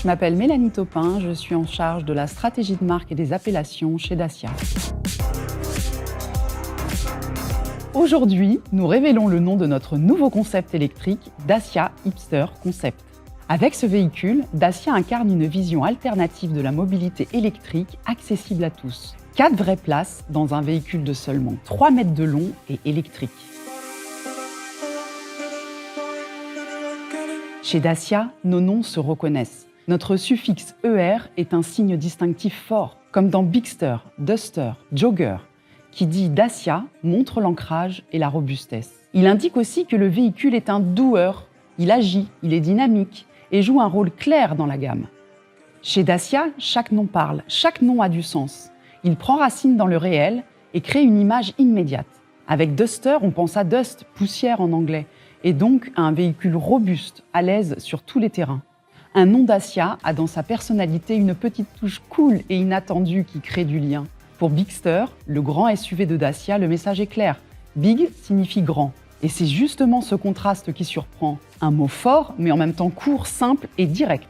Je m'appelle Mélanie Taupin, je suis en charge de la stratégie de marque et des appellations chez Dacia. Aujourd'hui, nous révélons le nom de notre nouveau concept électrique, Dacia Hipster Concept. Avec ce véhicule, Dacia incarne une vision alternative de la mobilité électrique accessible à tous. 4 vraies places dans un véhicule de seulement 3 mètres de long et électrique. Chez Dacia, nos noms se reconnaissent. Notre suffixe ER est un signe distinctif fort, comme dans Bigster, Duster, Jogger. Qui dit Dacia montre l'ancrage et la robustesse. Il indique aussi que le véhicule est un doueur. Il agit, il est dynamique et joue un rôle clair dans la gamme. Chez Dacia, chaque nom parle, chaque nom a du sens. Il prend racine dans le réel et crée une image immédiate. Avec Duster, on pense à dust, poussière en anglais, et donc à un véhicule robuste, à l'aise sur tous les terrains. Un nom Dacia a dans sa personnalité une petite touche cool et inattendue qui crée du lien. Pour Bigster, le grand SUV de Dacia, le message est clair. Big signifie grand. Et c'est justement ce contraste qui surprend. Un mot fort, mais en même temps court, simple et direct.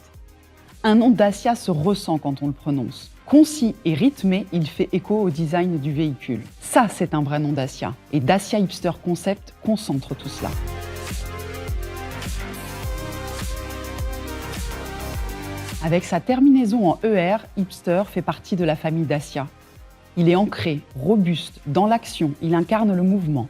Un nom Dacia se ressent quand on le prononce. Concis et rythmé, il fait écho au design du véhicule. Ça, c'est un vrai nom Dacia. Et Dacia Hipster Concept concentre tout cela. Avec sa terminaison en ER, Hipster fait partie de la famille Dacia. Il est ancré, robuste, dans l'action, il incarne le mouvement.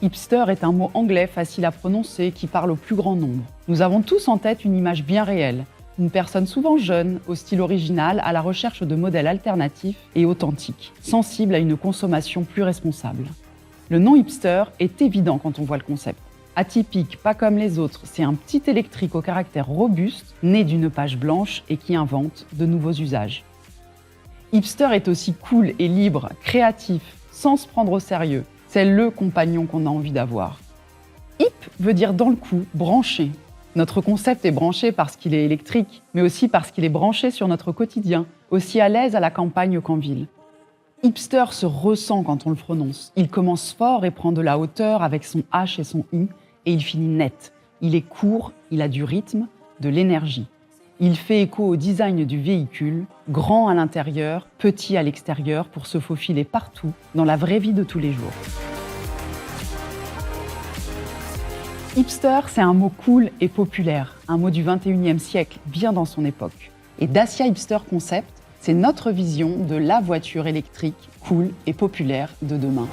Hipster est un mot anglais facile à prononcer qui parle au plus grand nombre. Nous avons tous en tête une image bien réelle, une personne souvent jeune, au style original, à la recherche de modèles alternatifs et authentiques, sensible à une consommation plus responsable. Le nom Hipster est évident quand on voit le concept. Atypique, pas comme les autres, c'est un petit électrique au caractère robuste, né d'une page blanche et qui invente de nouveaux usages. Hipster est aussi cool et libre, créatif, sans se prendre au sérieux. C'est le compagnon qu'on a envie d'avoir. Hip veut dire dans le coup, branché. Notre concept est branché parce qu'il est électrique, mais aussi parce qu'il est branché sur notre quotidien, aussi à l'aise à la campagne qu'en ville. Hipster se ressent quand on le prononce. Il commence fort et prend de la hauteur avec son H et son I, et il finit net. Il est court, il a du rythme, de l'énergie. Il fait écho au design du véhicule, grand à l'intérieur, petit à l'extérieur, pour se faufiler partout, dans la vraie vie de tous les jours. Hipster, c'est un mot cool et populaire, un mot du 21e siècle, bien dans son époque. Et Dacia Hipster Concept, c'est notre vision de la voiture électrique cool et populaire de demain.